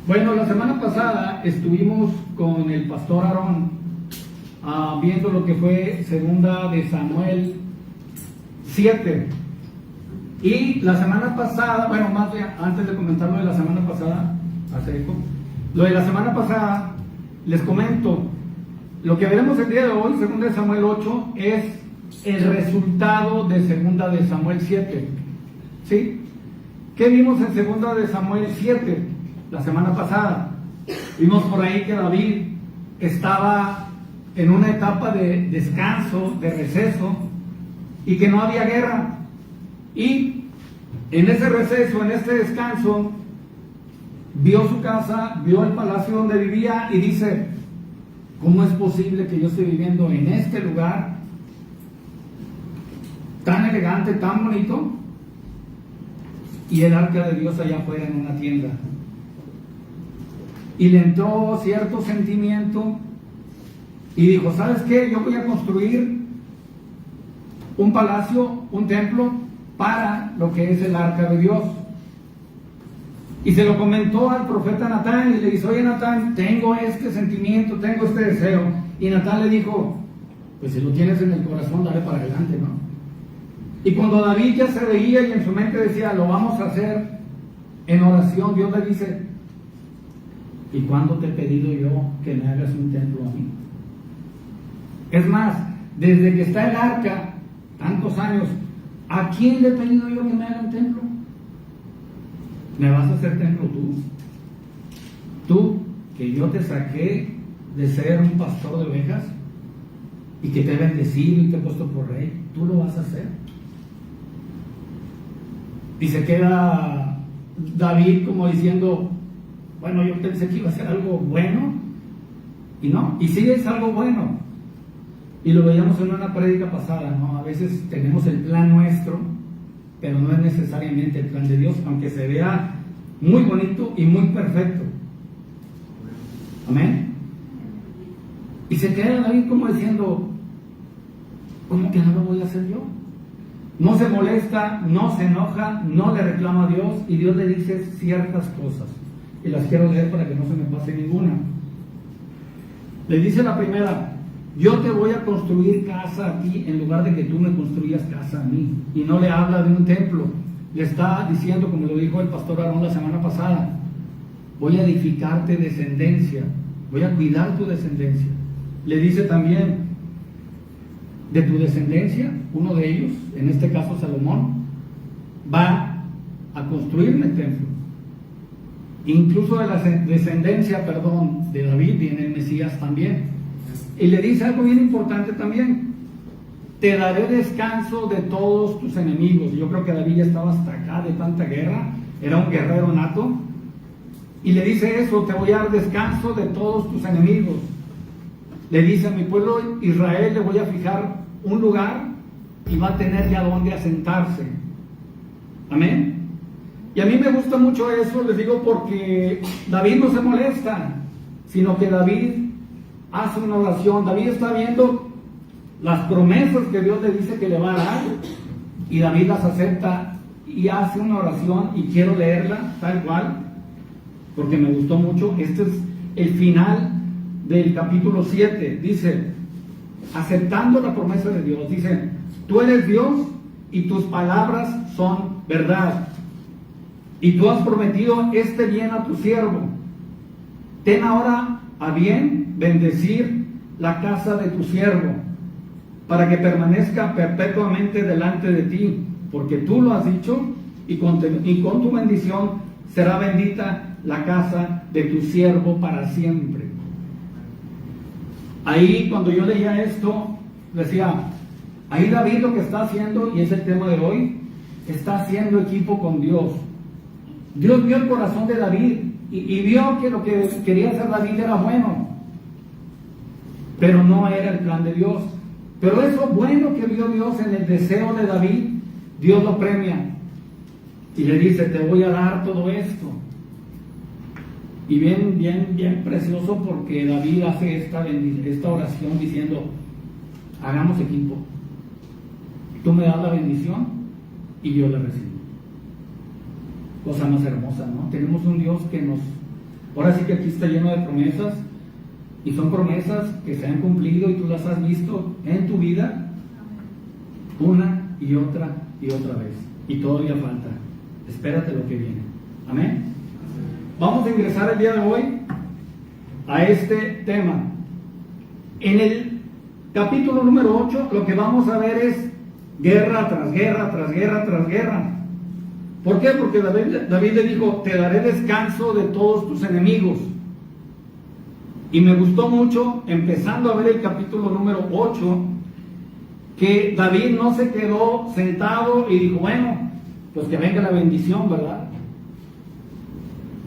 Bueno, la semana pasada estuvimos con el pastor Aarón viendo lo que fue segunda de Samuel 7. Y la semana pasada, bueno, más bien, antes de comentar lo de la semana pasada, lo de la semana pasada, les comento, lo que veremos el día de hoy, segunda de Samuel 8, es el resultado de segunda de Samuel 7. ¿Sí? ¿Qué vimos en segunda de Samuel 7? La semana pasada vimos por ahí que David estaba en una etapa de descanso, de receso, y que no había guerra. Y en ese receso, en este descanso, vio su casa, vio el palacio donde vivía y dice: ¿cómo es posible que yo esté viviendo en este lugar tan elegante, tan bonito, y el arca de Dios allá afuera en una tienda? Y le entró cierto sentimiento y dijo: ¿sabes qué? Yo voy a construir un palacio, un templo para lo que es el arca de Dios. Y se lo comentó al profeta Natán y le dice: oye, Natán, tengo este sentimiento, tengo este deseo. Y Natán le dijo: pues si lo tienes en el corazón, dale para adelante, ¿no? Y cuando David ya se veía y en su mente decía: lo vamos a hacer en oración, Dios le dice: ¿y cuándo te he pedido yo que me hagas un templo a mí? Es más, desde que está el arca, tantos años, ¿a quién le he pedido yo que me haga un templo? ¿Me vas a hacer templo tú? Tú, que yo te saqué de ser un pastor de ovejas y que te he bendecido y te he puesto por rey, ¿tú lo vas a hacer? Y se queda David como diciendo: bueno, yo pensé que iba a ser algo bueno, y no, y sí es algo bueno. Y lo veíamos en una prédica pasada, ¿no? A veces tenemos el plan nuestro, pero no es necesariamente el plan de Dios, aunque se vea muy bonito y muy perfecto. Amén. Y se queda David como diciendo: ¿cómo que no lo voy a hacer yo? No se molesta, no se enoja, no le reclama a Dios, y Dios le dice ciertas cosas. Y las quiero leer para que no se me pase ninguna. Le dice la primera: yo te voy a construir casa a ti en lugar de que tú me construyas casa a mí. Y no le habla de un templo, le está diciendo, como lo dijo el pastor Aarón la semana pasada: voy a edificarte descendencia, voy a cuidar tu descendencia. Le dice también: de tu descendencia, uno de ellos, en este caso Salomón, va a construirme el templo. Incluso de la descendencia, de David viene el Mesías también. Y le dice algo bien importante también: te daré descanso de todos tus enemigos. Yo creo que David ya estaba hasta acá de tanta guerra, era un guerrero nato. Y le dice eso: te voy a dar descanso de todos tus enemigos. Le dice: a mi pueblo Israel le voy a fijar un lugar y va a tener ya donde asentarse. Amén. Y a mí me gusta mucho eso, les digo, porque David no se molesta, sino que David hace una oración. David está viendo las promesas que Dios le dice que le va a dar, y David las acepta y hace una oración, y quiero leerla tal cual, porque me gustó mucho. Este es el final del capítulo 7. Dice, aceptando la promesa de Dios, dice: tú eres Dios y tus palabras son verdad. Y tú has prometido este bien a tu siervo. Ten ahora a bien bendecir la casa de tu siervo, para que permanezca perpetuamente delante de ti, porque tú lo has dicho, y con tu bendición será bendita la casa de tu siervo para siempre. Ahí, cuando yo leía esto, decía: ahí David lo que está haciendo, y es el tema de hoy, está haciendo equipo con Dios. Dios vio el corazón de David y vio que lo que quería hacer David era bueno, pero no era el plan de Dios. Pero eso bueno que vio Dios en el deseo de David, Dios lo premia y le dice: te voy a dar todo esto. Y bien precioso, porque David hace esta oración diciendo: hagamos equipo, tú me das la bendición y yo la recibo. Cosa más hermosa, ¿no? Tenemos un Dios que nos Ahora sí que aquí está lleno de promesas, y son promesas que se han cumplido y tú las has visto en tu vida una y otra vez, y todavía falta. Espérate lo que viene. Amén. Vamos a ingresar el día de hoy a este tema. En el capítulo número 8 lo que vamos a ver es guerra tras guerra, tras guerra, tras guerra. ¿Por qué? Porque David le dijo, te daré descanso de todos tus enemigos. Y me gustó mucho, empezando a ver el capítulo número 8, que David no se quedó sentado y dijo, bueno, pues que venga la bendición, ¿verdad?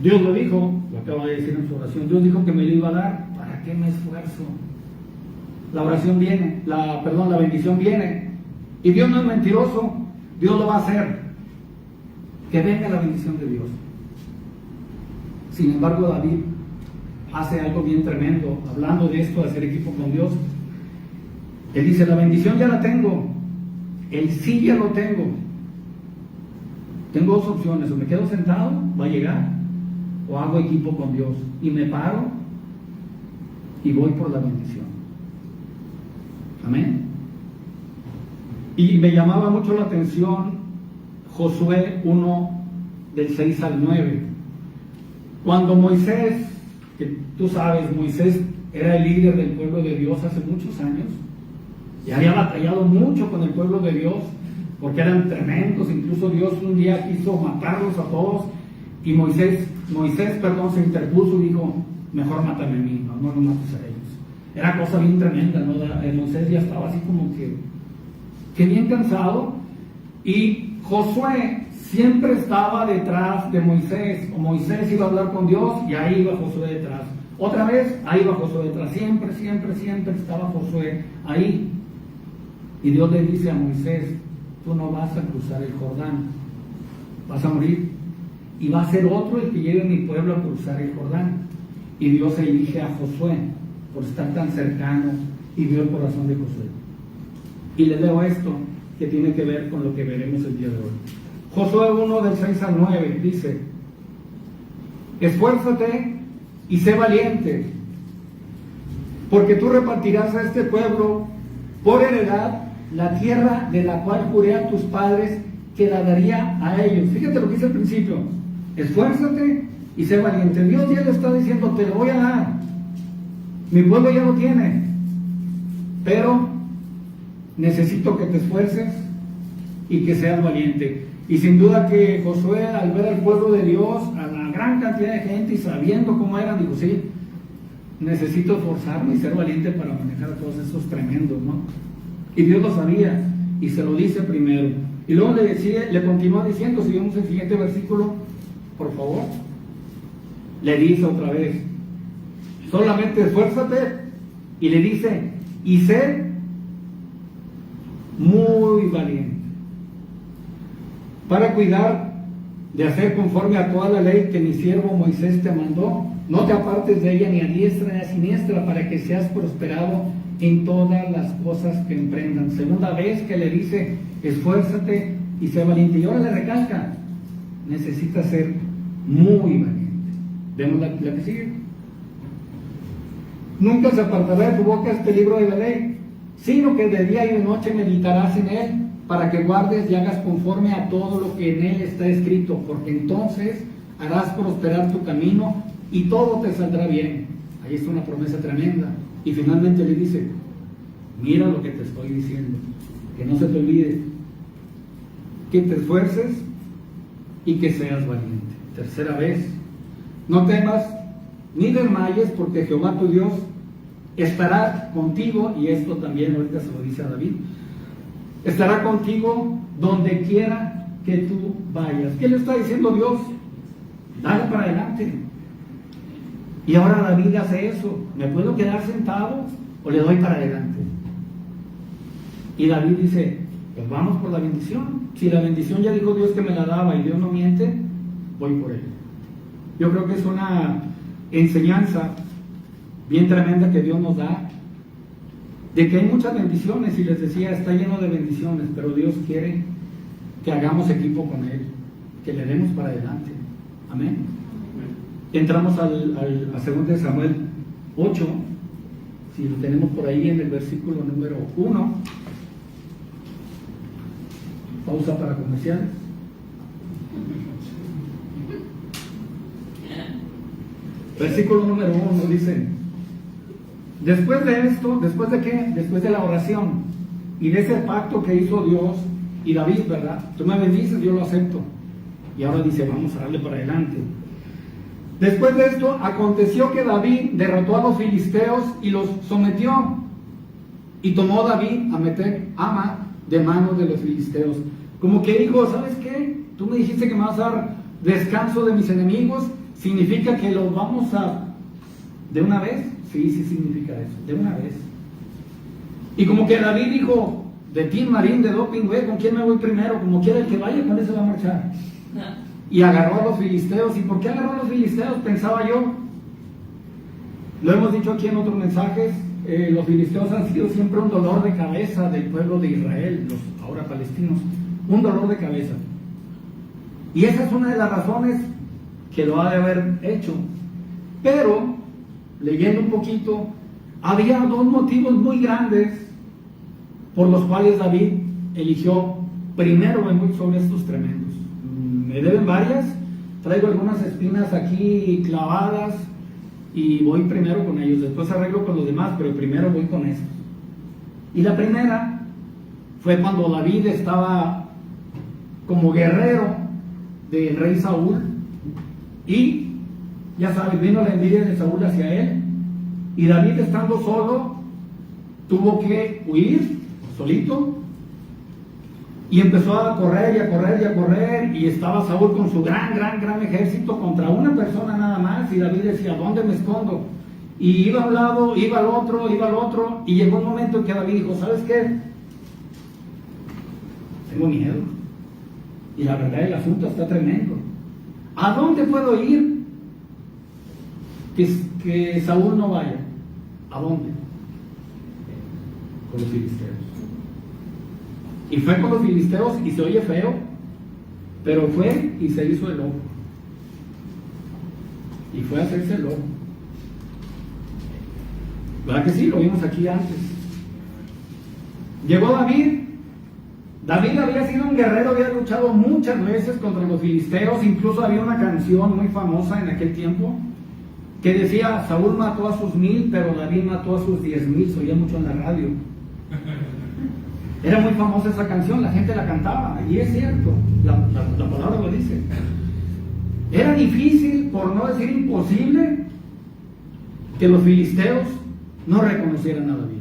Dios lo dijo, lo acaba de decir en su oración, Dios dijo que me lo iba a dar, ¿para qué me esfuerzo? La oración viene, la bendición viene, y Dios no es mentiroso, Dios lo va a hacer, que venga la bendición de Dios. Sin embargo, David hace algo bien tremendo, hablando de esto, de hacer equipo con Dios. Él dice, la bendición ya la tengo, el sí ya lo tengo. Tengo dos opciones, o me quedo sentado, va a llegar, o hago equipo con Dios, y me paro, y voy por la bendición. Amén. Y me llamaba mucho la atención Josué 1, del 6 al 9. Cuando Moisés, que tú sabes, Moisés era el líder del pueblo de Dios hace muchos años, y había batallado mucho con el pueblo de Dios, porque eran tremendos, incluso Dios un día quiso matarlos a todos, y Moisés, se interpuso y dijo, mejor mátame a mí, no los mates a ellos. Era cosa bien tremenda, ¿no? Moisés ya estaba así como que bien cansado, y Josué siempre estaba detrás de Moisés, o Moisés iba a hablar con Dios, y ahí iba Josué detrás. Otra vez, ahí iba Josué detrás, siempre estaba Josué ahí. Y Dios le dice a Moisés, tú no vas a cruzar el Jordán, vas a morir, y va a ser otro el que lleve a mi pueblo a cruzar el Jordán. Y Dios elige a Josué por estar tan cercano, y vio el corazón de Josué. Y le leo esto que tiene que ver con lo que veremos el día de hoy. Josué 1, del 6 al 9 dice, esfuérzate y sé valiente, porque tú repartirás a este pueblo por heredad la tierra de la cual juré a tus padres que la daría a ellos. Fíjate lo que dice al principio, esfuérzate y sé valiente. Dios ya le está diciendo, te lo voy a dar, mi pueblo ya lo tiene, pero necesito que te esfuerces y que seas valiente. Y sin duda que Josué, al ver al pueblo de Dios, a la gran cantidad de gente y sabiendo cómo eran, dijo, sí, necesito esforzarme y ser valiente para manejar a todos esos tremendos, ¿no? Y Dios lo sabía y se lo dice primero. Y luego le continúa diciendo, si vemos el siguiente versículo, por favor, le dice otra vez, solamente esfuérzate, y le dice, y sé muy valiente, para cuidar de hacer conforme a toda la ley que mi siervo Moisés te mandó. No te apartes de ella ni a diestra ni a siniestra, para que seas prosperado en todas las cosas que emprendan. Segunda vez que le dice, esfuérzate y sé valiente. Y ahora le recalca, necesitas ser muy valiente. Vemos la que sigue. Nunca se apartará de tu boca este libro de la ley, sino que de día y de noche meditarás en él, para que guardes y hagas conforme a todo lo que en él está escrito, porque entonces harás prosperar tu camino y todo te saldrá bien. Ahí está una promesa tremenda. Y finalmente le dice, mira lo que te estoy diciendo, que no se te olvide, que te esfuerces y que seas valiente. Tercera vez, no temas ni desmayes, porque Jehová tu Dios estará contigo. Y esto también ahorita se lo dice a David, estará contigo donde quiera que tú vayas. ¿Qué le está diciendo Dios? Dale para adelante. Y ahora David hace eso, ¿me puedo quedar sentado o le doy para adelante? Y David dice, pues vamos por la bendición. Si la bendición ya dijo Dios que me la daba y Dios no miente, voy por ella. Yo creo que es una enseñanza bien tremenda que Dios nos da, de que hay muchas bendiciones, y les decía, está lleno de bendiciones, pero Dios quiere que hagamos equipo con Él, que le demos para adelante. Amén. entramos a 2 Samuel 8, si lo tenemos por ahí en el versículo número 1. Pausa para comerciales. Versículo número 1 dice: después de esto, ¿después de qué? Después de la oración y de ese pacto que hizo Dios y David, ¿verdad? Tú me bendices, yo lo acepto. Y ahora dice, vamos a darle para adelante. Después de esto, aconteció que David derrotó a los filisteos y los sometió. Y tomó David a Metec Ama de manos de los filisteos. Como que dijo, ¿sabes qué? Tú me dijiste que me vas a dar descanso de mis enemigos. ¿Significa que los vamos a... de una vez? Sí, sí significa eso, de una vez. Y como que David dijo, de Tin Marín, de Doping, güey, ¿con quién me voy primero? Como quiera el que vaya, con eso va a marchar. Y agarró a los filisteos. ¿Y por qué agarró a los filisteos? Pensaba yo. Lo hemos dicho aquí en otros mensajes. Los filisteos han sido siempre un dolor de cabeza del pueblo de Israel, los ahora palestinos. Un dolor de cabeza. Y esa es una de las razones que lo ha de haber hecho. Pero, leyendo un poquito, había dos motivos muy grandes por los cuales David eligió primero sobre estos tremendos. Me deben varias, traigo algunas espinas aquí clavadas y voy primero con ellos, después arreglo con los demás, pero primero voy con estos. Y la primera fue cuando David estaba como guerrero del rey Saúl y, ya sabes, vino la envidia de Saúl hacia él y David, estando solo, tuvo que huir solito. Y empezó a correr y a correr y a correr, y estaba Saúl con su gran ejército contra una persona nada más, y David decía, ¿dónde me escondo? Y iba a un lado, iba al otro, y llegó un momento en que David dijo, ¿sabes qué? Tengo miedo. Y la verdad, el asunto está tremendo. ¿A dónde puedo ir que Saúl no vaya? ¿A dónde? Con los filisteos. Y fue con los filisteos y se oye feo, pero fue y se hizo el loco. Y fue a hacerse el loco. ¿Verdad que sí? Lo vimos aquí antes. Llegó David. David había sido un guerrero, había luchado muchas veces contra los filisteos. Incluso había una canción muy famosa en aquel tiempo que decía, Saúl mató a sus 1000, pero David mató a sus 10,000. Se oía mucho en la radio. Era muy famosa esa canción, la gente la cantaba, y es cierto, la palabra lo dice. Era difícil, por no decir imposible, que los filisteos no reconocieran a David.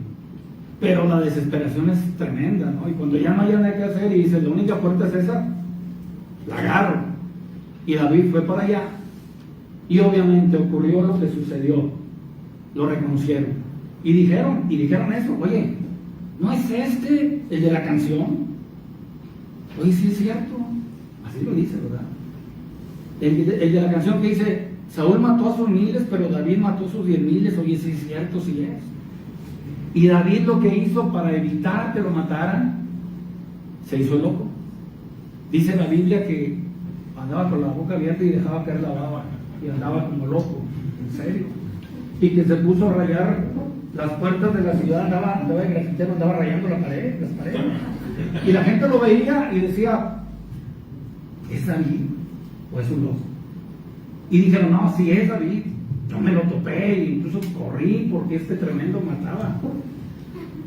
Pero la desesperación es tremenda, ¿no? Y cuando ya no hay nada que hacer y dice, la única puerta es esa, la agarro. Y David fue para allá, y obviamente ocurrió lo que sucedió, lo reconocieron. Y dijeron eso, oye, ¿no es este el de la canción? Oye, sí es cierto. Así lo dice, ¿verdad? El de la canción que dice, Saúl mató a sus 1000, pero David mató a sus 10,000. Oye, sí es cierto, sí es. Y David lo que hizo para evitar que lo mataran, se hizo el loco. Dice la Biblia que andaba con la boca abierta y dejaba caer la baba. Y andaba como loco, en serio. Y que se puso a rayar las puertas de la ciudad, andaba de grafitero, andaba rayando las paredes. Y la gente lo veía y decía, ¿es David o es un loco? Y dijeron, no, sí es David. Yo me lo topé e incluso corrí porque este tremendo mataba.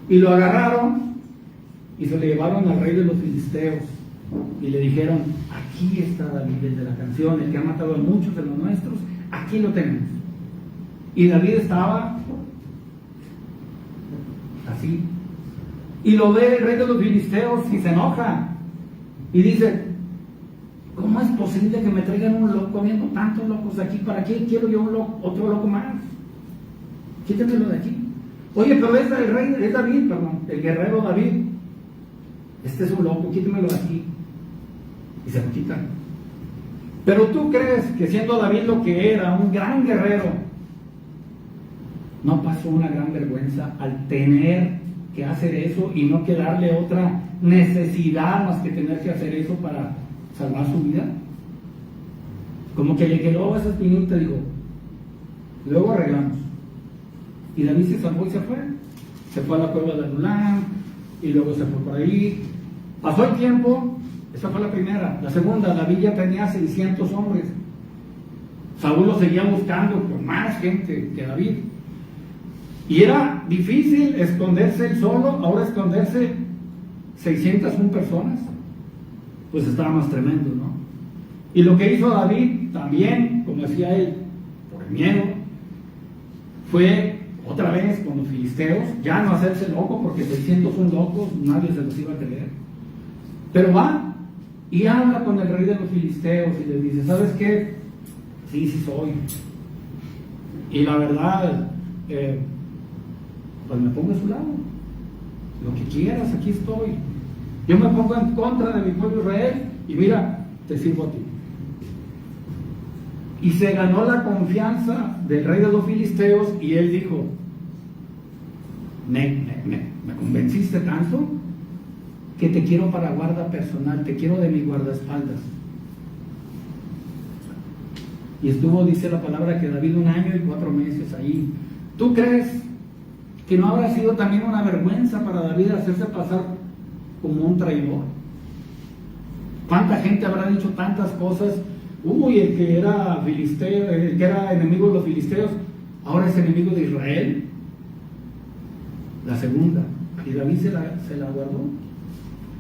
Y lo agarraron y se le llevaron al rey de los filisteos y le dijeron, aquí está David, el de la canción, el que ha matado a muchos de los nuestros, aquí lo tenemos. Y David estaba así, y lo ve el rey de los filisteos y se enoja y dice, ¿cómo es posible que me traigan un loco habiendo tantos locos aquí? ¿Para qué quiero yo otro loco más? Quítemelo de aquí. Oye, pero es el rey, es David, perdón, el guerrero David. Este es un loco, quítemelo de aquí. Y se lo quitan. Pero tú crees que siendo David lo que era, un gran guerrero, no pasó una gran vergüenza al tener que hacer eso y no quedarle otra necesidad más que tener que hacer eso para salvar su vida? Como que le quedó esa espinita, digo, luego arreglamos. Y David se salvó y se fue. Se fue a la cueva de Adulam, y luego se fue por ahí. Pasó el tiempo, esa fue la primera. La segunda, David ya tenía 600 hombres. Saúl lo seguía buscando por más gente que David. Y era difícil esconderse él solo, ahora esconderse 601 personas, pues estaba más tremendo, ¿no? Y lo que hizo David también, como decía él, por el miedo, fue otra vez con los filisteos, ya no hacerse loco, porque 601 locos, nadie se los iba a creer. Pero va y habla con el rey de los filisteos y le dice, ¿sabes qué? Sí soy. Y la verdad, pues me pongo a su lado. Lo que quieras, aquí estoy. Yo me pongo en contra de mi pueblo Israel y mira, te sirvo a ti. Y se ganó la confianza del rey de los filisteos y él dijo, me convenciste tanto que te quiero para guarda personal, te quiero de mi guardaespaldas. Y estuvo, dice la palabra, que David 1 año y 4 meses ahí. ¿Tú crees que no habrá sido también una vergüenza para David hacerse pasar como un traidor? ¿Cuánta gente habrá dicho tantas cosas? Uy, el que era filisteo, el que era enemigo de los filisteos, ahora es enemigo de Israel. La segunda. Y David se la guardó.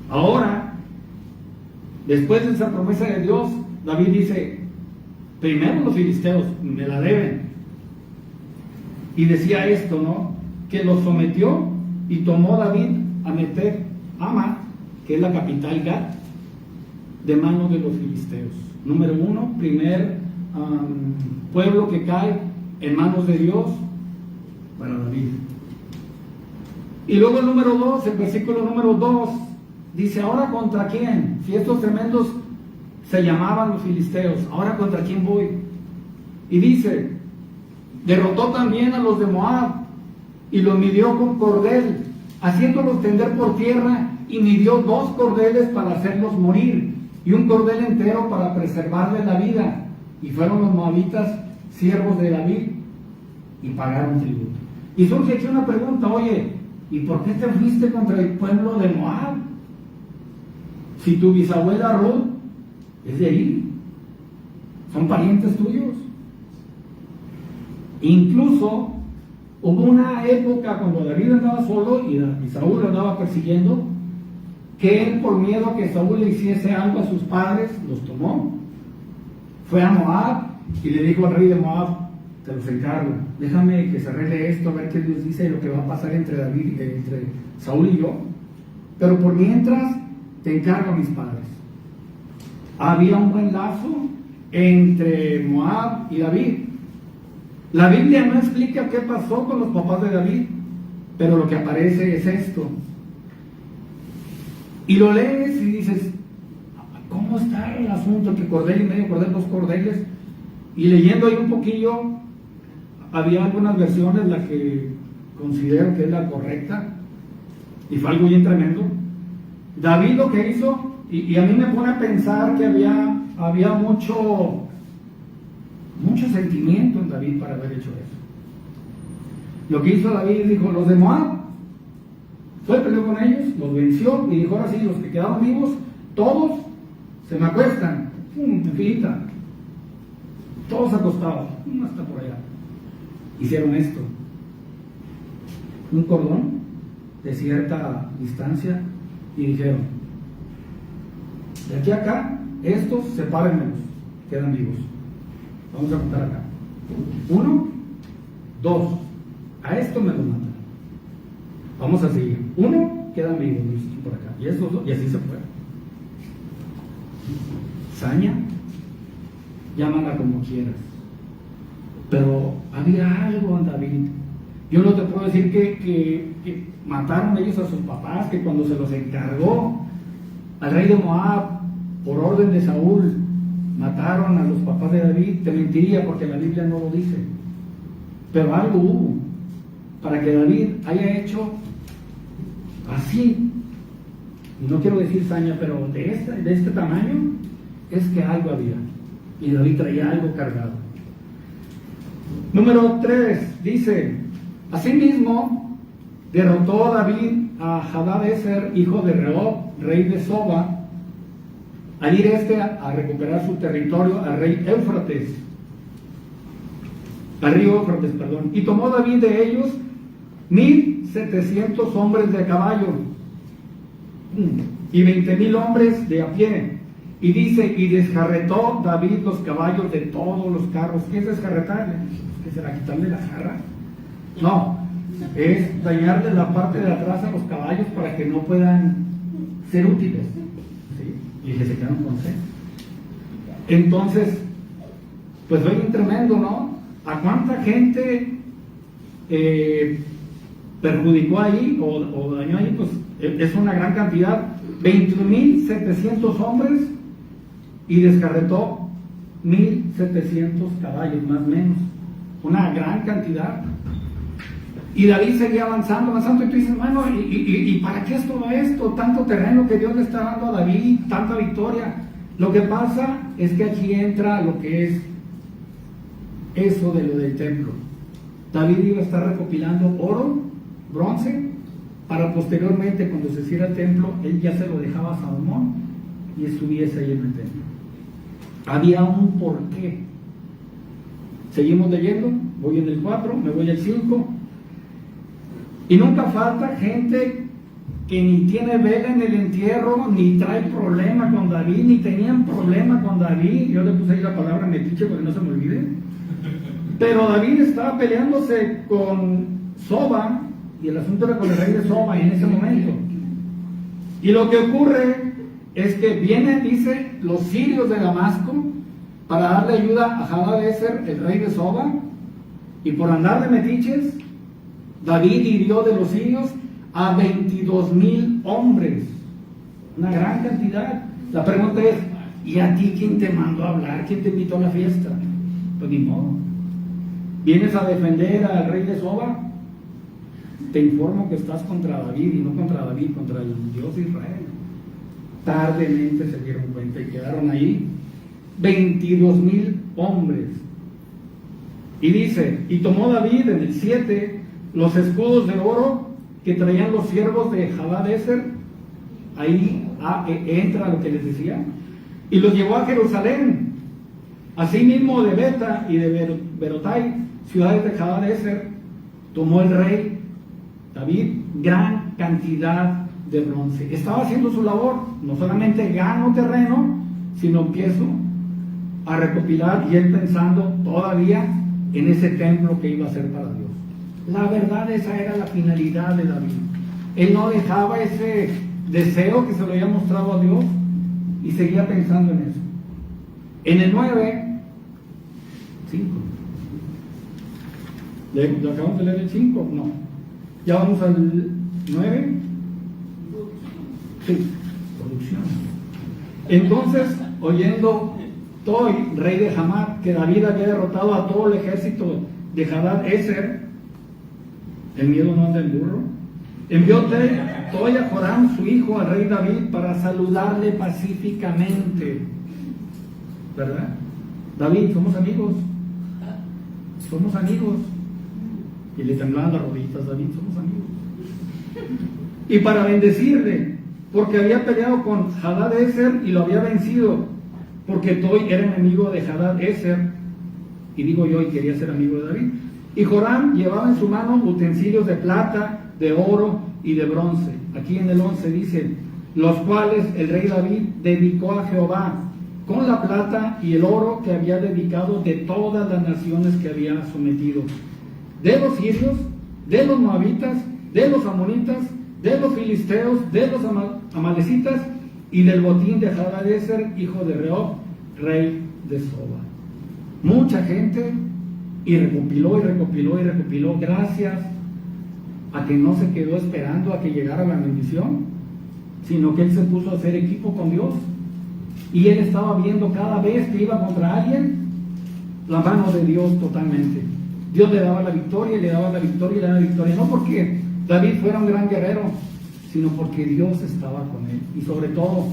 Ahora, después de esa promesa de Dios, David dice, primero los filisteos me la deben. Y decía esto, ¿no? Que los sometió y tomó David a meter Ama, que es la capital Gat, de manos de los filisteos. Número 1, primer pueblo que cae en manos de Dios para David. Y luego el número 2, el versículo número 2, dice, ¿ahora contra quién? Si estos tremendos se llamaban los filisteos, ¿ahora contra quién voy? Y dice, derrotó también a los de Moab y los midió con cordel, haciéndolos tender por tierra, y midió 2 cordeles para hacerlos morir, y un cordel entero para preservarles la vida. Y fueron los moabitas siervos de David y pagaron tributo. Y surge aquí una pregunta, oye, ¿y por qué te fuiste contra el pueblo de Moab? Si tu bisabuela Ruth es de ahí, son parientes tuyos. Incluso hubo una época cuando David andaba solo y Saúl lo andaba persiguiendo, que él, por miedo a que Saúl le hiciese algo a sus padres, los tomó, fue a Moab y le dijo al rey de Moab, te los encargo, déjame que se arregle esto, a ver qué Dios dice y lo que va a pasar entre Saúl y yo, pero por mientras te encargo a mis padres. Había un buen lazo entre Moab y David. La Biblia no explica qué pasó con los papás de David, pero lo que aparece es esto. Y lo lees y dices, ¿cómo está el asunto? Que cordel y medio, cordel, 2 cordeles. Y leyendo ahí un poquillo, había algunas versiones, la que considero que es la correcta, y fue algo bien tremendo. David lo que hizo, y a mí me pone a pensar que había mucho sentimiento en David para haber hecho eso. Lo que hizo David, dijo, los de Moab, fue, peleó con ellos, los venció y dijo, ahora sí, los que quedaron vivos, todos se me acuestan, en filita, todos acostados, uno está por allá. Hicieron esto, un cordón de cierta distancia, y dijeron, de aquí a acá, estos sepárenmelos, quedan vivos. Vamos a contar acá. 1, 2, a esto me lo matan. Vamos a seguir. 1, quedan vivos, por acá. Y estos 2, y así se fue. Saña, llámala como quieras. Pero había algo en David. Yo no te puedo decir que mataron ellos a sus papás, que cuando se los encargó al rey de Moab, por orden de Saúl, mataron a los papás de David, te mentiría porque la Biblia no lo dice. Pero algo hubo para que David haya hecho así, y no quiero decir saña, pero de este tamaño, es que algo había. Y David traía algo cargado. Número 3, dice, asimismo derrotó David a Hadad-ezer, hijo de Rehob, rey de Soba, al ir a recuperar su territorio al rey Éufrates, al río Éufrates, perdón, y tomó David de ellos 1,700 hombres de caballo y 20,000 hombres de a pie. Y dice, y desjarretó David los caballos de todos los carros. ¿Qué es desjarretar? ¿Qué será? ¿Quitarle la jarra? No, es dañarle la parte de atrás a los caballos para que no puedan ser útiles. ¿Sí? Y que se quedan con sed. Entonces, pues fue bien tremendo, ¿no? ¿A cuánta gente perjudicó ahí o dañó ahí? Pues es una gran cantidad. 20,700 hombres y descarretó 1,700 caballos, más o menos. Una gran cantidad. Y David seguía avanzando, y tú dices, bueno, ¿y para qué es todo esto? Tanto terreno que Dios le está dando a David, tanta victoria. Lo que pasa es que aquí entra lo que es eso de lo del templo. David iba a estar recopilando oro, bronce, para posteriormente, cuando se hiciera el templo, él ya se lo dejaba a Salomón y estuviese ahí en el templo. Había un porqué. Seguimos leyendo, voy en el 4, me voy al 5. Y nunca falta gente que ni tiene vela en el entierro, ni trae problema con David, ni tenían problema con David. Yo le puse ahí la palabra metiche porque no se me olvide. Pero David estaba peleándose con Soba, y el asunto era con el rey de Soba en ese momento. Y lo que ocurre es que vienen, dice, los sirios de Damasco para darle ayuda a Hadad-ezer, el rey de Soba, y por andar de metiches, David hirió de los sirios a 22,000 hombres, una gran cantidad. La pregunta es, ¿y a ti quién te mandó a hablar? ¿Quién te invitó a la fiesta? Pues ni modo. ¿Vienes a defender al rey de Soba? Te informo que estás contra David, y no contra David, contra el Dios de Israel. Tardemente se dieron cuenta y quedaron ahí 22,000 hombres. Y dice, y tomó David en el 7 los escudos de oro que traían los siervos de Hadad-ezer. Ahí entra lo que les decía, y los llevó a Jerusalén. Asimismo de Beta y de Berotai, ciudades de Hadad-ezer, tomó el rey David gran cantidad de bronce. Estaba haciendo su labor. No solamente gano terreno, sino empiezo a recopilar, y él pensando todavía en ese templo que iba a ser para Dios. La verdad, esa era la finalidad de David. Él no dejaba ese deseo que se lo había mostrado a Dios y seguía pensando en eso. En el 9, 5. ¿Le acabamos de leer el 5? No. Ya vamos al 9. Sí, producción. Entonces, oyendo Toi, rey de Hamat, que David había derrotado a todo el ejército de Hadad-ezer, el miedo no anda en burro, envió Toi a Joram, su hijo, al rey David, para saludarle pacíficamente. ¿Verdad? David, somos amigos. Somos amigos. Y le temblaban las rodillitas, David, somos amigos. Y para bendecirle, porque había peleado con Hadad-ezer y lo había vencido, porque Toi era enemigo de Hadad-ezer, y digo yo, y quería ser amigo de David. Y Joram llevaba en su mano utensilios de plata, de oro y de bronce. Aquí en el 11 dice, los cuales el rey David dedicó a Jehová, con la plata y el oro que había dedicado de todas las naciones que había sometido, de los sirios, de los moabitas, de los amonitas, de los filisteos, de los amalecitas y del botín de Hadad-ezer, hijo de Rehob, rey de Soba. Mucha gente, y recopiló, gracias a que no se quedó esperando a que llegara la bendición, sino que él se puso a hacer equipo con Dios, y él estaba viendo cada vez que iba contra alguien la mano de Dios totalmente. Dios le daba la victoria, le daba la victoria, le daba la victoria, no porque David fuera un gran guerrero, sino porque Dios estaba con él. Y sobre todo,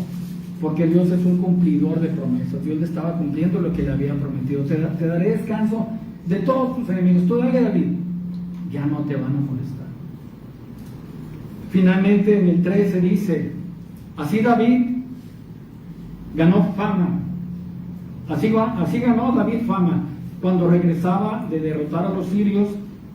porque Dios es un cumplidor de promesas. Dios le estaba cumpliendo lo que le había prometido. Te daré descanso de todos tus enemigos. Tú dale, David, ya no te van a molestar. Finalmente en el 13 dice, así David ganó fama. Así ganó David fama. Cuando regresaba de derrotar a los sirios,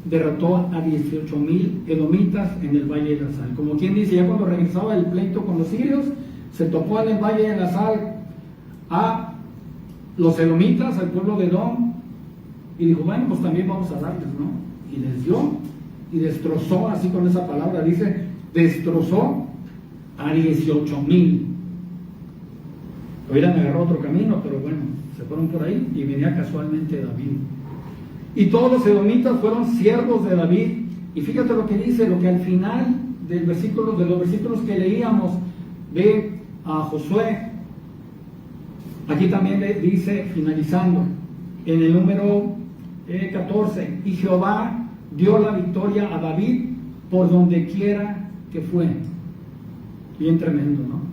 derrotó a 18,000 edomitas en el Valle de la Sal. Como quien dice, ya cuando regresaba del pleito con los sirios, se topó en el Valle de la Sal a los edomitas, al pueblo de Edom, y dijo, bueno, pues también vamos a darles, ¿no? Y les dio, y destrozó, así con esa palabra, dice, destrozó a 18,000. Hubieran agarrado otro camino, pero bueno, se fueron por ahí y venía casualmente David. Y todos los edomitas fueron siervos de David. Y fíjate lo que dice, lo que al final de los versículos que leíamos de a Josué, aquí también le dice, finalizando, en el número 14, y Jehová dio la victoria a David por donde quiera que fue. Bien tremendo, ¿no?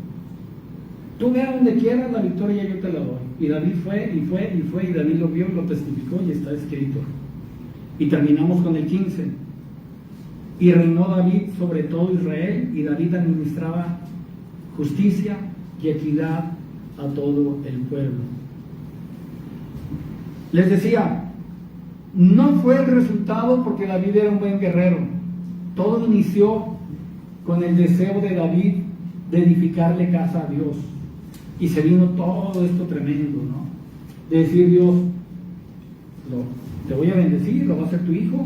Tú ve a donde quieras la victoria, yo te la doy. Y David fue, y David lo vio, lo testificó y está escrito. Y terminamos con el 15. Y reinó David sobre todo Israel, y David administraba justicia y equidad a todo el pueblo. Les decía, no fue el resultado porque David era un buen guerrero. Todo inició con el deseo de David de edificarle casa a Dios. Y se vino todo esto tremendo, ¿no? De decir, Dios, te voy a bendecir, lo va a hacer tu hijo.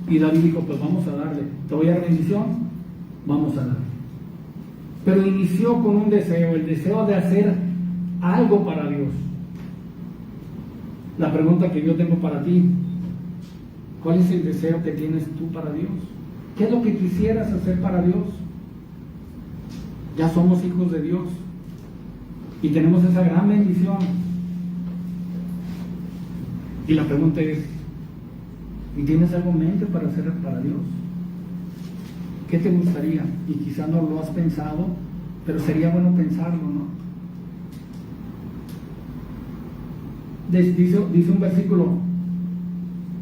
Y David dijo, pues vamos a darle. Te voy a dar bendición, vamos a darle. Pero inició con un deseo, el deseo de hacer algo para Dios. La pregunta que yo tengo para ti, ¿cuál es el deseo que tienes tú para Dios? ¿Qué es lo que quisieras hacer para Dios? Ya somos hijos de Dios y tenemos esa gran bendición. Y la pregunta es, ¿y tienes algo en mente para hacer para Dios? ¿Qué te gustaría? Y quizás no lo has pensado, pero sería bueno pensarlo, ¿no? Dice un versículo,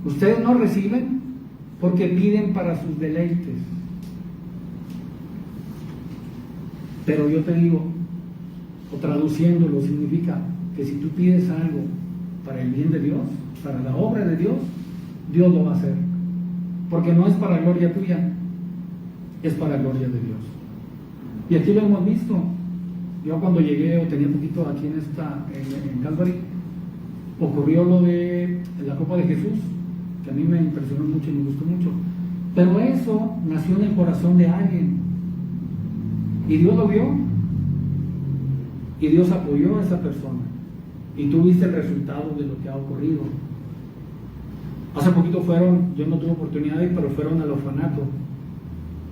ustedes no reciben porque piden para sus deleites. Pero yo te digo, o traduciéndolo, significa que si tú pides algo para el bien de Dios, para la obra de Dios, Dios lo va a hacer. Porque no es para gloria tuya, es para gloria de Dios. Y aquí lo hemos visto. Yo cuando llegué, o tenía un poquito aquí en Calvary, ocurrió lo de la Copa de Jesús, que a mí me impresionó mucho y me gustó mucho. Pero eso nació en el corazón de alguien. Y Dios lo vio. Y Dios apoyó a esa persona. Y tú viste el resultado de lo que ha ocurrido. Hace poquito yo no tuve oportunidad de ir, pero fueron al orfanato.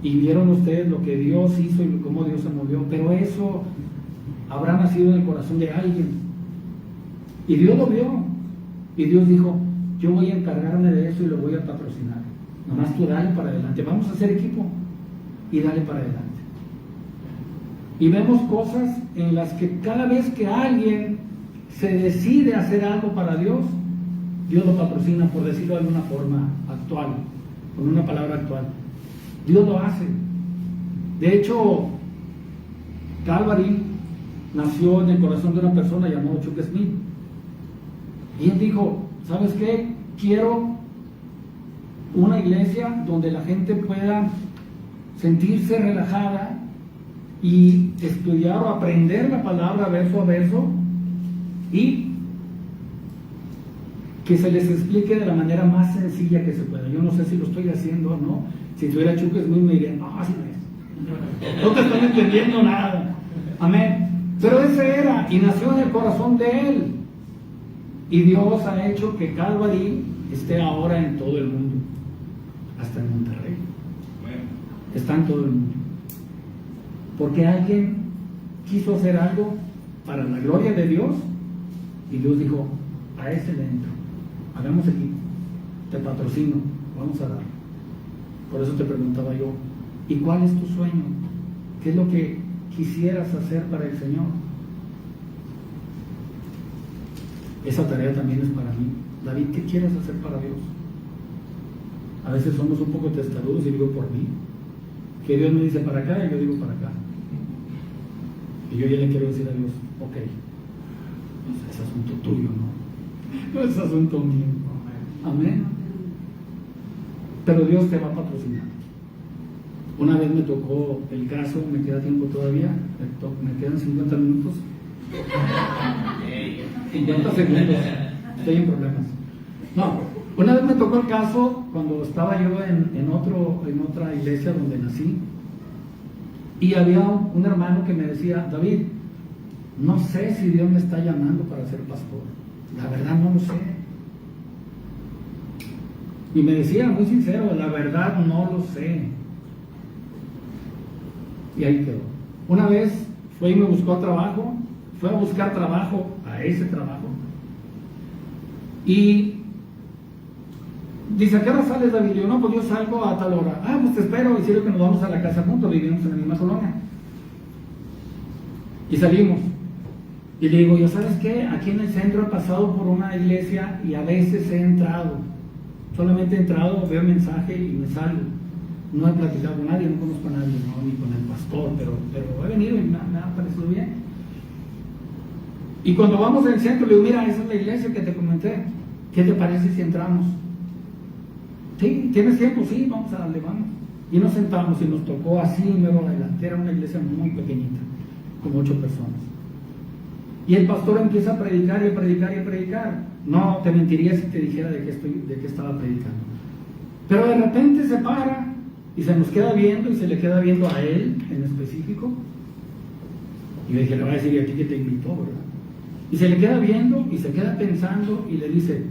Y vieron ustedes lo que Dios hizo y cómo Dios se movió. Pero eso habrá nacido en el corazón de alguien. Y Dios lo vio. Y Dios dijo, yo voy a encargarme de eso y lo voy a patrocinar. Nomás tú dale para adelante. Vamos a hacer equipo. Y dale para adelante. Y vemos cosas en las que cada vez que alguien se decide hacer algo para Dios, Dios lo patrocina, por decirlo de alguna forma actual, con una palabra actual. Dios lo hace. De hecho, Calvary nació en el corazón de una persona llamada Chuck Smith. Y él dijo, ¿sabes qué? Quiero una iglesia donde la gente pueda sentirse relajada y estudiar o aprender la palabra verso a verso y que se les explique de la manera más sencilla que se pueda. Yo no sé si lo estoy haciendo o no. Si tuviera Chuck Smith me dirían, no, así no es. No te están entendiendo nada. Amén. Pero ese era, y nació en el corazón de él. Y Dios ha hecho que Calvary esté ahora en todo el mundo. Hasta en Monterrey. Está en todo el mundo. Porque alguien quiso hacer algo para la gloria de Dios y Dios dijo, a ese le entro, hagamos equipo, te patrocino, vamos a dar. Por eso te preguntaba yo, ¿y cuál es tu sueño? ¿Qué es lo que quisieras hacer para el Señor? Esa tarea también es para mí. David, ¿qué quieres hacer para Dios? A veces somos un poco testarudos y digo por mí. Que Dios me dice para acá y yo digo para acá. Y yo ya le quiero decir a Dios, ok, pues es asunto tuyo, ¿no? No es asunto mío. Amén. Pero Dios te va a patrocinar. Una vez me tocó el caso, me queda tiempo todavía, me quedan 50 minutos. 50 segundos, estoy en problemas. No, una vez me tocó el caso cuando estaba yo en otra iglesia donde nací, y había un hermano que me decía, David, no sé si Dios me está llamando para ser pastor, la verdad no lo sé. Y me decía muy sincero, la verdad no lo sé. Y ahí quedó. Una vez fue y me buscó trabajo, fue a buscar trabajo a ese trabajo. Y dice, ¿a qué hora sales, David? Y yo, no, pues yo salgo a tal hora. Ah, pues te espero, y sirve que nos vamos a la casa juntos, vivimos en la misma colonia. Y salimos. Y le digo, ¿ya sabes qué? Aquí en el centro he pasado por una iglesia y a veces he entrado. Solamente he entrado, veo el mensaje y me salgo. No he platicado con nadie, no conozco a nadie, no, ni con el pastor, pero he venido y me ha parecido bien. Y cuando vamos al centro, le digo, mira, esa es la iglesia que te comenté. ¿Qué te parece si entramos? Sí, ¿tienes tiempo? Sí, vamos a darle, vamos. Y nos sentamos y nos tocó así, luego adelante. Era una iglesia muy pequeñita, con 8 personas. Y el pastor empieza a predicar y a predicar y a predicar. No te mentiría si te dijera de qué estaba predicando. Pero de repente se para y se nos queda viendo y se le queda viendo a él en específico. Y yo dije, le voy a decir a ti que te invitó, ¿verdad? Y se le queda viendo y se queda pensando y le dice,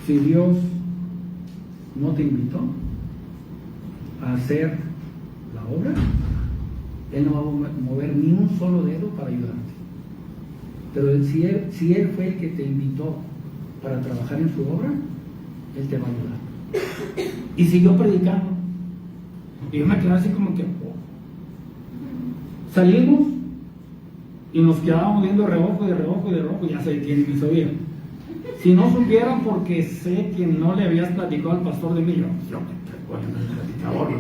si Dios no te invitó a hacer la obra, Él no va a mover ni un solo dedo para ayudarte. Pero si él fue el que te invitó para trabajar en su obra, Él te va a ayudar. Y siguió predicando. Y yo me quedé así como que, oh. Salimos y nos quedábamos viendo de reojo, y ya se detiene mis oídos. Si no supieran, porque sé que no le habías platicado al pastor de mí, yo el platicador, ¿no?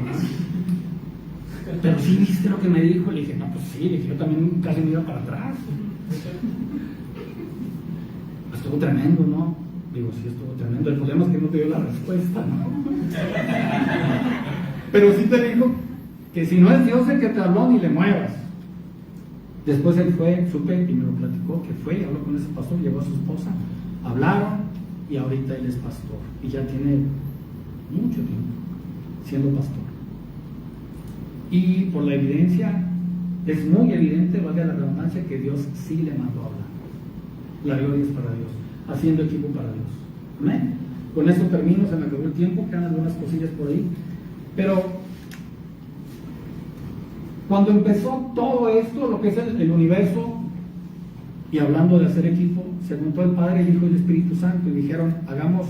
Pero sí viste lo que me dijo. Le dije, no, pues sí, le dije, yo también casi me iba para atrás. Estuvo tremendo, ¿no? Digo, sí, estuvo tremendo. El problema es que no te dio la respuesta, ¿no? Pero sí te dijo que si no es Dios el que te habló, ni le muevas. Después él fue, supe y me lo platicó, que fue, habló con ese pastor, llevó a su esposa, hablaron y ahorita él es pastor. Y ya tiene mucho tiempo siendo pastor. Y por la evidencia, es muy evidente, valga la redundancia, que Dios sí le mandó a hablar. La gloria es para Dios, haciendo equipo para Dios. Amén. Con esto termino, se me acabó el tiempo, quedan algunas cosillas por ahí. Pero cuando empezó todo esto, lo que es el universo, y hablando de hacer equipo, se juntó el Padre, el Hijo y el Espíritu Santo y dijeron, hagamos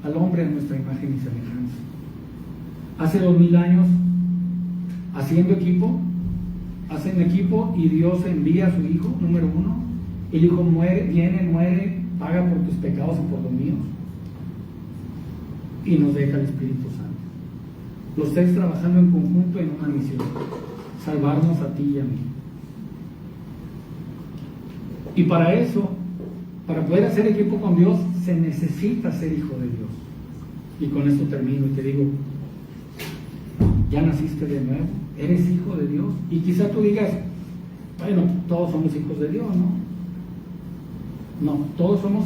al hombre en nuestra imagen y semejanza. Hace 2000 años, haciendo equipo, hacen equipo y Dios envía a su Hijo, número 1. El Hijo muere, paga por tus pecados y por los míos. Y nos deja el Espíritu Santo. Los 3 trabajando en conjunto en una misión: salvarnos a ti y a mí. Y para eso, para poder hacer equipo con Dios, se necesita ser hijo de Dios. Y con esto termino y te digo, ya naciste de nuevo, eres hijo de Dios. Y quizá tú digas, bueno, todos somos hijos de Dios, ¿no? No, todos somos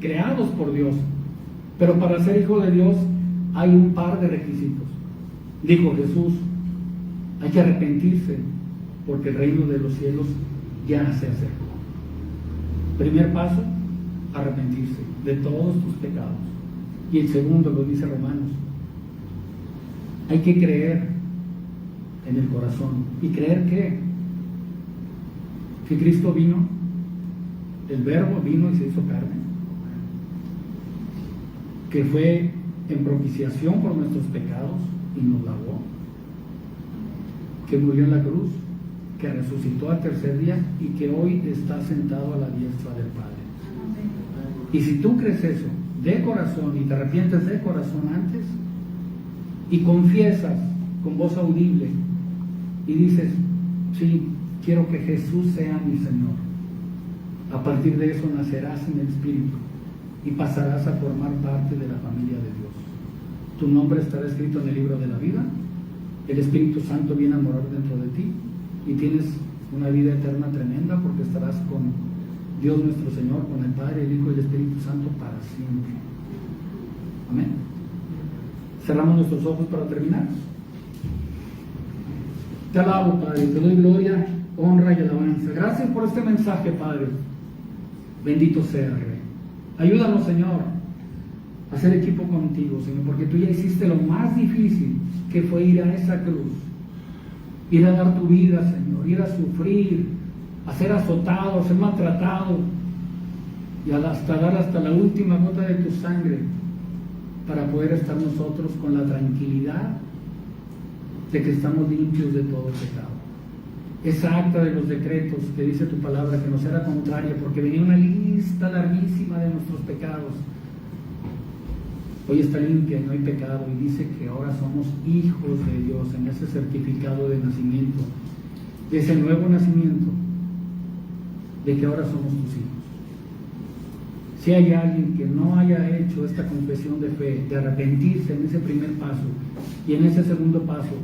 creados por Dios. Pero para ser hijo de Dios hay un par de requisitos. Dijo Jesús, hay que arrepentirse porque el reino de los cielos ya se acercó. Primer paso, arrepentirse de todos tus pecados. Y el segundo, lo dice Romanos, hay que creer en el corazón. ¿Y creer qué? Que Cristo vino, el Verbo vino y se hizo carne, que fue en propiciación por nuestros pecados y nos lavó, que murió en la cruz, que resucitó al tercer día y que hoy está sentado a la diestra del Padre. Y si tú crees eso de corazón y te arrepientes de corazón antes y confiesas con voz audible y dices, sí, quiero que Jesús sea mi Señor, a partir de eso nacerás en el Espíritu y pasarás a formar parte de la familia de Dios. Tu nombre estará escrito en el libro de la vida, el Espíritu Santo viene a morar dentro de ti y tienes una vida eterna tremenda porque estarás con Dios nuestro Señor, con el Padre, el Hijo y el Espíritu Santo para siempre. Amén. Cerramos nuestros ojos para terminar. Te alabo, Padre, te doy gloria, honra y alabanza. Gracias por este mensaje, Padre. Bendito sea, Rey. Ayúdanos, Señor, a hacer equipo contigo, Señor, porque tú ya hiciste lo más difícil, que fue ir a esa cruz, ir a dar tu vida, Señor, ir a sufrir, a ser azotado, a ser maltratado y hasta dar hasta la última gota de tu sangre para poder estar nosotros con la tranquilidad de que estamos limpios de todo pecado. Esa acta de los decretos que dice tu palabra que nos era contraria porque venía una lista larguísima de nuestros pecados, hoy está limpia y no hay pecado, y dice que ahora somos hijos de Dios en ese certificado de nacimiento, de ese nuevo nacimiento, de que ahora somos tus hijos. Si hay alguien que no haya hecho esta confesión de fe, de arrepentirse en ese primer paso y en ese segundo paso,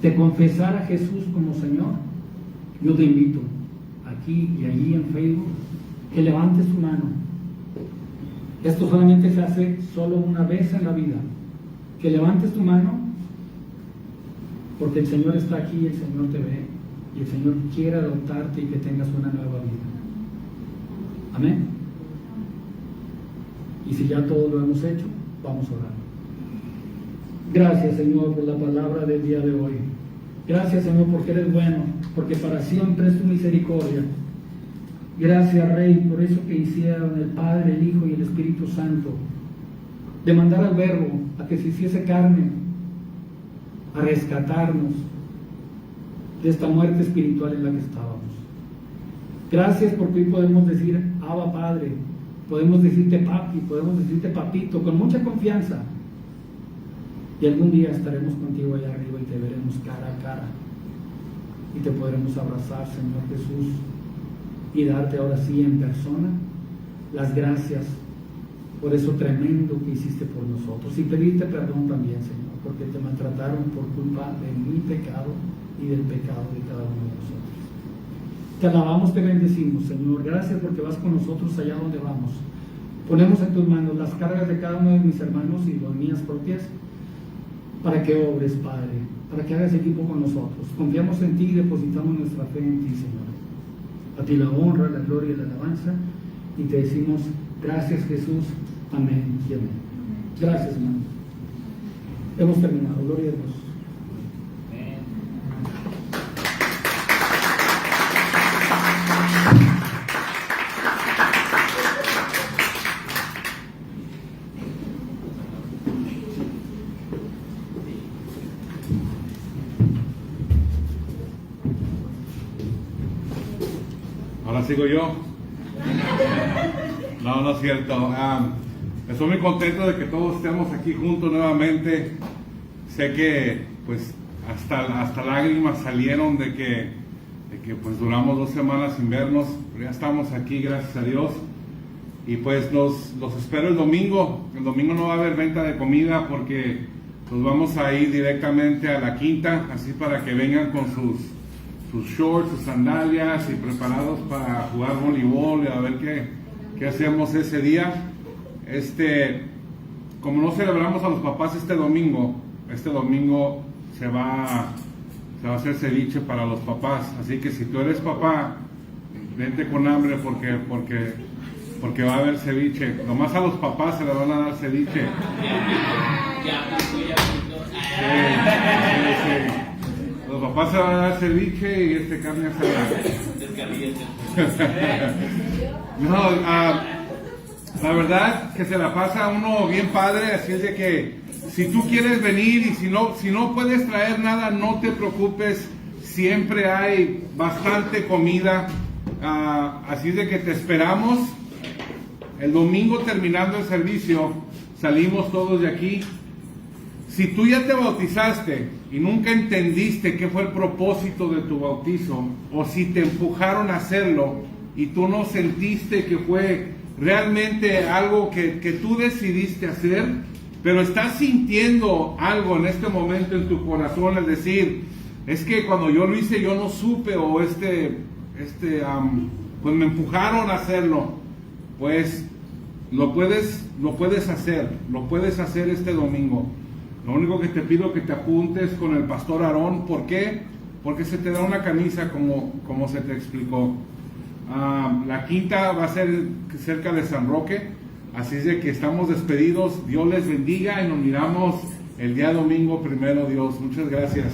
de confesar a Jesús como Señor, yo te invito aquí y allí en Facebook que levantes tu mano. Esto solamente se hace solo una vez en la vida. Que levantes tu mano porque el Señor está aquí y el Señor te ve y el Señor quiere adoptarte y que tengas una nueva vida. Amén. Y si ya todo lo hemos hecho, vamos a orar. Gracias, Señor, por la palabra del día de hoy. Gracias, Señor, porque eres bueno, porque para siempre es tu misericordia. Gracias, Rey, por eso que hicieron el Padre, el Hijo y el Espíritu Santo, de mandar al Verbo a que se hiciese carne, a rescatarnos de esta muerte espiritual en la que estábamos. Gracias porque hoy podemos decir, Abba Padre, podemos decirte papi, podemos decirte papito, con mucha confianza. Y algún día estaremos contigo allá arriba y te veremos cara a cara. Y te podremos abrazar, Señor Jesús, y darte ahora sí en persona las gracias por eso tremendo que hiciste por nosotros. Y pedirte perdón también, Señor, porque te maltrataron por culpa de mi pecado y del pecado de cada uno de nosotros. Te alabamos, te bendecimos, Señor. Gracias porque vas con nosotros allá donde vamos. Ponemos en tus manos las cargas de cada uno de mis hermanos y las mías propias, para que obres, Padre, para que hagas equipo con nosotros. Confiamos en ti y depositamos nuestra fe en ti, Señor. A ti la honra, la gloria y la alabanza, y te decimos gracias, Jesús, amén y amén. Gracias, hermano. Hemos terminado. Gloria a Dios. Ahora sigo yo. No es cierto. Estoy muy contento de que todos estemos aquí juntos nuevamente. Sé que pues hasta lágrimas salieron de que pues duramos 2 semanas sin vernos, pero ya estamos aquí, gracias a Dios. Y pues los espero el domingo. El domingo no va a haber venta de comida porque nos vamos a ir directamente a la quinta, así para que vengan con sus shorts, sus sandalias y preparados para jugar voleibol y a ver qué hacemos ese día. Como no celebramos a los papás este domingo se va a hacer ceviche para los papás, así que si tú eres papá, vente con hambre porque va a haber ceviche. Nomás a los papás se le van a dar ceviche. Sí. Los papás se van a dar ceviche y carne asada. No, la verdad que se la pasa uno bien padre, así es de que si tú quieres venir y si no puedes traer nada, no te preocupes. siempre hay bastante comida, así de que te esperamos. El domingo terminando el servicio, salimos todos de aquí. Si tú ya te bautizaste y nunca entendiste qué fue el propósito de tu bautizo, o si te empujaron a hacerlo y tú no sentiste que fue realmente algo que tú decidiste hacer, pero estás sintiendo algo en este momento en tu corazón, es decir, es que cuando yo lo hice yo no supe, o pues me empujaron a hacerlo, pues lo puedes hacer este domingo. Lo único que te pido es que te apuntes con el pastor Aarón. ¿Por qué? Porque se te da una camisa como se te explicó. La quinta va a ser cerca de San Roque, así es de que estamos despedidos. Dios les bendiga y nos miramos el día domingo, primero Dios. Muchas gracias.